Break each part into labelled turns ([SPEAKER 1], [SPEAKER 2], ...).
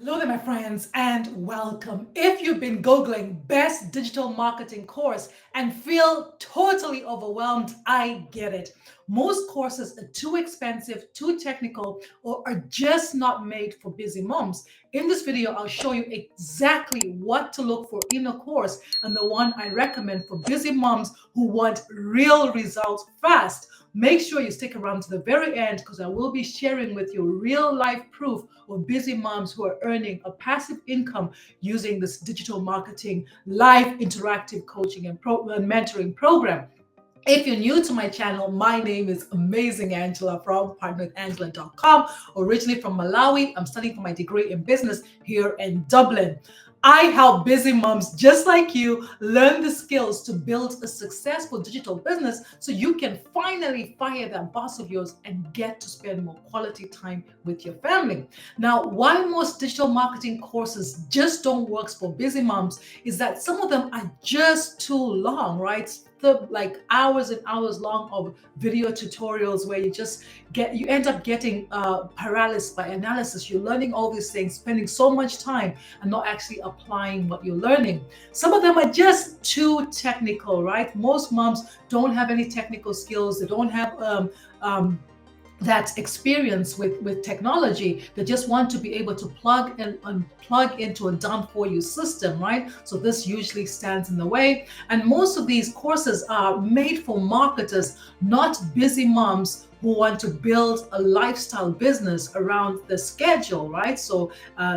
[SPEAKER 1] Hello there, my friends, and welcome. If you've been Googling best digital marketing course and feel totally overwhelmed, I get it. Most courses are too expensive, too technical, or are just not made for busy moms. In this video, I'll show you exactly what to look for in a course and the one I recommend for busy moms who want real results fast. Make sure you stick around to the very end because I will be sharing with you real life proof of busy moms who are earning a passive income using this digital marketing live interactive coaching and mentoring program. If you're new to my channel, my name is Amazing Angela from partnerwithangela.com. Originally from Malawi, I'm studying for my degree in business here in Dublin. I help busy moms just like you learn the skills to build a successful digital business so you can finally fire that boss of yours and get to spend more quality time with your family. Now, why most digital marketing courses just don't work for busy moms is that some of them are just too long, right? Like hours and hours long of video tutorials where you end up getting paralysis by analysis. You're learning all these things, spending so much time and not actually applying what you're learning. Some of them are just too technical, right? Most moms don't have any technical skills. They don't have that experience with technology. They just want to be able to plug and plug into a done for you system, right? So this usually stands in the way. And most of these courses are made for marketers, not busy moms who want to build a lifestyle business around the schedule, right? So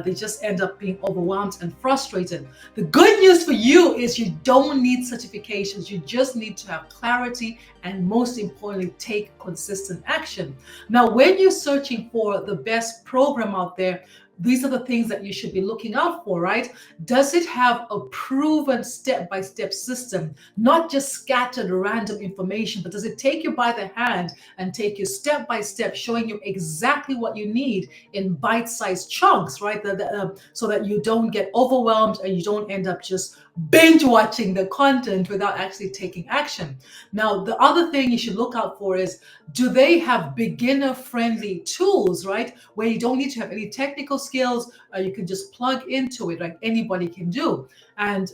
[SPEAKER 1] they just end up being overwhelmed and frustrated. The good news for you is you don't need certifications. You just need to have clarity and, most importantly, take consistent action. Now, when you're searching for the best program out there, these are the things that you should be looking out for, right? Does it have a proven step-by-step system, not just scattered random information, but does it take you by the hand and take you step by step, showing you exactly what you need in bite-sized chunks, right? So that you don't get overwhelmed and you don't end up just binge watching the content without actually taking action. Now, the other thing you should look out for is, do they have beginner-friendly tools, right? Where you don't need to have any technical skills, you can just plug into it like anybody can do. And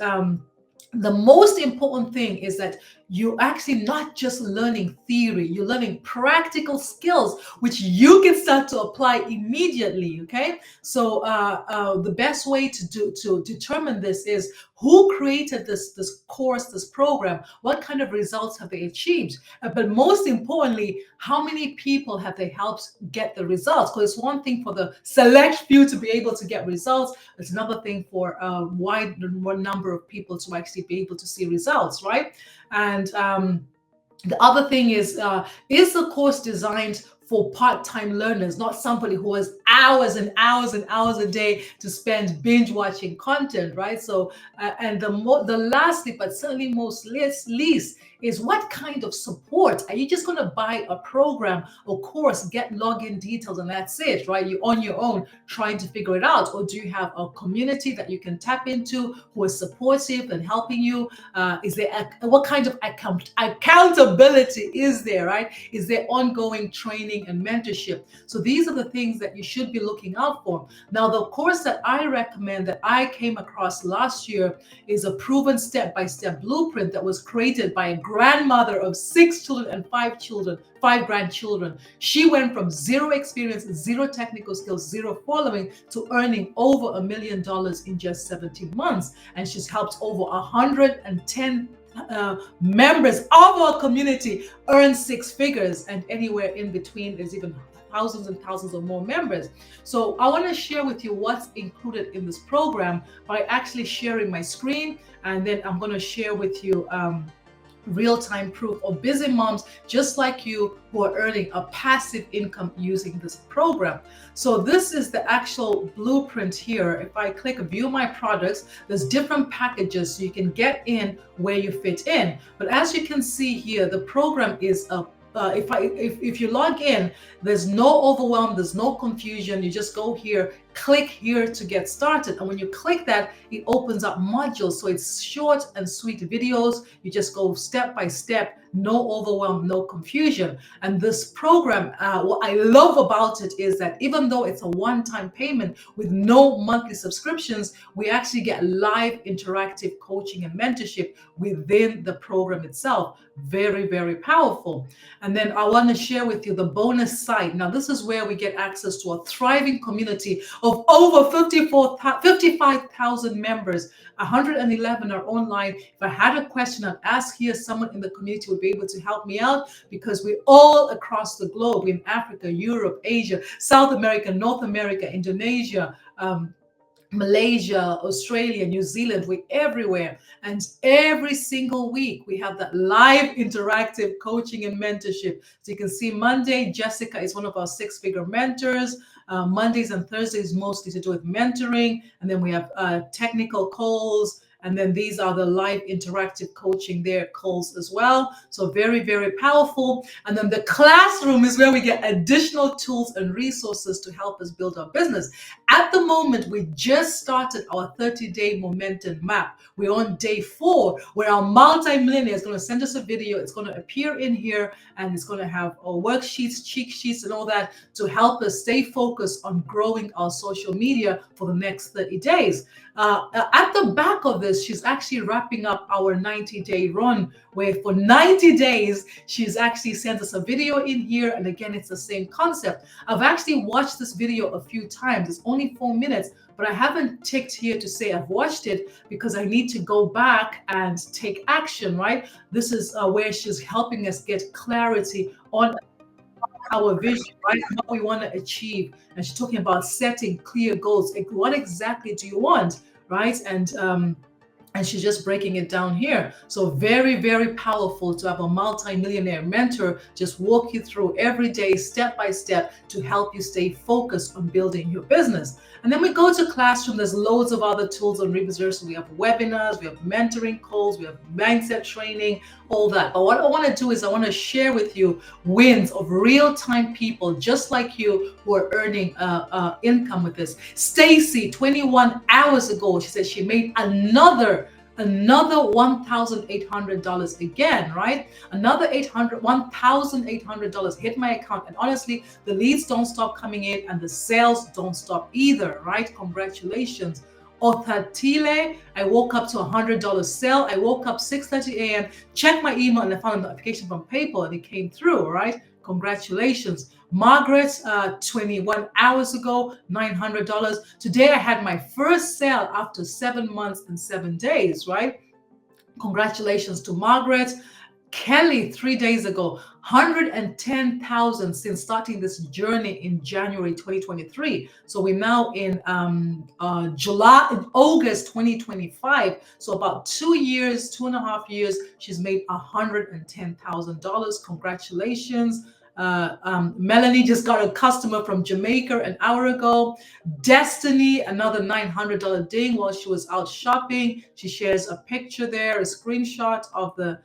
[SPEAKER 1] the most important thing is that you're actually not just learning theory, you're learning practical skills, which you can start to apply immediately, okay? So the best way to determine this is who created this course, this program, what kind of results have they achieved? But most importantly, how many people have they helped get the results? Because it's one thing for the select few to be able to get results. It's another thing for a wide number of people to actually be able to see results, right? And the other thing is the course designed for part-time learners, not somebody who has hours and hours and hours a day to spend binge watching content, right? So, and the lastly, but certainly most least, is what kind of support? Are you just going to buy a program or course, get login details, and that's it, right? You're on your own trying to figure it out, or do you have a community that you can tap into who is supportive and helping you? Is there what kind of accountability is there, right? Is there ongoing training and mentorship? So these are the things that you should be looking out for. Now, the course that I recommend that I came across last year is a proven step-by-step blueprint that was created by a grandmother of 6 children and 5 grandchildren. She went from zero experience, zero technical skills, zero following to earning over $1 million in just 17 months. And she's helped over 110 members of our community earn 6 figures, and anywhere in between there's even thousands and thousands of more members. So I want to share with you what's included in this program by actually sharing my screen, and then I'm going to share with you real-time proof of busy moms just like you who are earning a passive income using this program. So this is the actual blueprint here. If I click view my products, there's different packages so you can get in where you fit in. But as you can see here, the program is a if you log in, there's no overwhelm, there's no confusion. You just go here, click here to get started. And when you click that, it opens up modules. So it's short and sweet videos. You just go step by step, no overwhelm, no confusion. And this program, what I love about it is that even though it's a one-time payment with no monthly subscriptions, we actually get live interactive coaching and mentorship within the program itself. Very, very powerful. And then I want to share with you the bonus site. Now, this is where we get access to a thriving community of over 55,000 members. 111 are online. If I had a question, I'd ask here. Someone in the community would be able to help me out, because we're all across the globe. We're in Africa, Europe, Asia, South America, North America, Indonesia, Malaysia, Australia, New Zealand. We're everywhere. And every single week we have that live interactive coaching and mentorship. So you can see Monday, Jessica is one of our six-figure mentors. Mondays and Thursdays mostly to do with mentoring. And then we have technical calls. And then these are the live interactive coaching there calls as well. So very, very powerful. And then the classroom is where we get additional tools and resources to help us build our business. At the moment, we just started our 30-day momentum map. We're on day 4, where our multi-millionaire is going to send us a video. It's going to appear in here, and it's going to have our worksheets, cheat sheets, and all that to help us stay focused on growing our social media for the next 30 days. At the back of this, she's actually wrapping up our 90-day run, where for 90 days, she's actually sent us a video in here. And again, it's the same concept. I've actually watched this video a few times. It's only 4 minutes, but I haven't ticked here to say I've watched it, because I need to go back and take action, right? This is where she's helping us get clarity on our vision, right? What we want to achieve. And she's talking about setting clear goals. Like, what exactly do you want, right? And she's just breaking it down here. So very, very powerful to have a multi-millionaire mentor just walk you through every day, step by step, to help you stay focused on building your business. And then we go to classroom. There's loads of other tools on resources. We have webinars, we have mentoring calls, we have mindset training, all that. But what I want to do is I want to share with you wins of real-time people just like you who are earning income with this. Stacy, 21 hours ago, she said she made another $1,800 again, right? Another $1,800 hit my account. And honestly, the leads don't stop coming in and the sales don't stop either, right? Congratulations. Othatile, I woke up to $100 sale. I woke up 6:30 a.m., checked my email, and I found a notification from PayPal and it came through, right? Congratulations. Margaret, 21 hours ago, $900. Today I had my first sale after 7 months and 7 days, right? Congratulations to Margaret. Kelly, 3 days ago, 110,000 since starting this journey in January 2023. So we're now in August 2025. So about 2 years, 2.5 years, she's made $110,000. Congratulations. Melanie just got a customer from Jamaica an hour ago. Destiny, another $900 ding while she was out shopping. She shares a picture there, a screenshot of the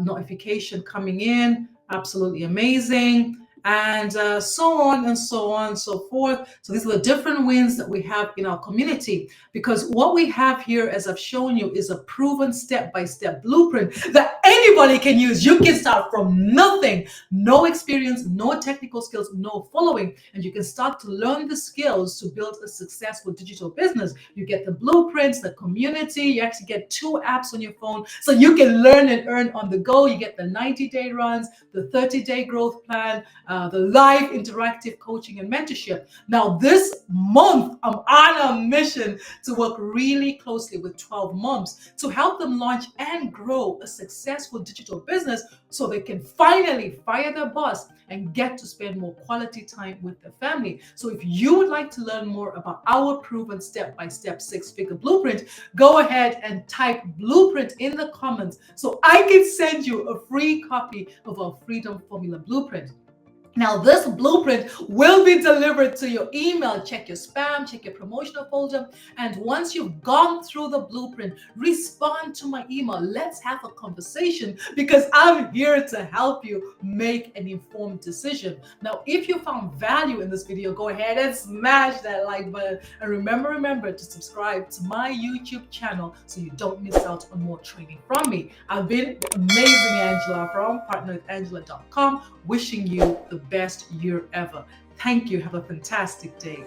[SPEAKER 1] notification coming in. Absolutely amazing. And so on and so on and so forth. So these are the different wins that we have in our community, because what we have here, as I've shown you, is a proven step-by-step blueprint that anybody can use. You can start from nothing, no experience, no technical skills, no following, and you can start to learn the skills to build a successful digital business. You get the blueprints, the community, you actually get 2 apps on your phone so you can learn and earn on the go. You get the 90-day runs, the 30-day growth plan, the live interactive coaching and mentorship. Now, this month, I'm on a mission to work really closely with 12 moms to help them launch and grow a successful digital business so they can finally fire their boss and get to spend more quality time with their family. So if you would like to learn more about our proven step-by-step 6-figure blueprint, go ahead and type blueprint in the comments so I can send you a free copy of our Freedom Formula Blueprint. Now, this blueprint will be delivered to your email. Check your spam, check your promotional folder. And once you've gone through the blueprint, respond to my email. Let's have a conversation because I'm here to help you make an informed decision. Now, if you found value in this video, go ahead and smash that like button. And remember to subscribe to my YouTube channel so you don't miss out on more training from me. I've been the amazing Angela from partnerwithangela.com, wishing you the best year ever. Thank you. Have a fantastic day.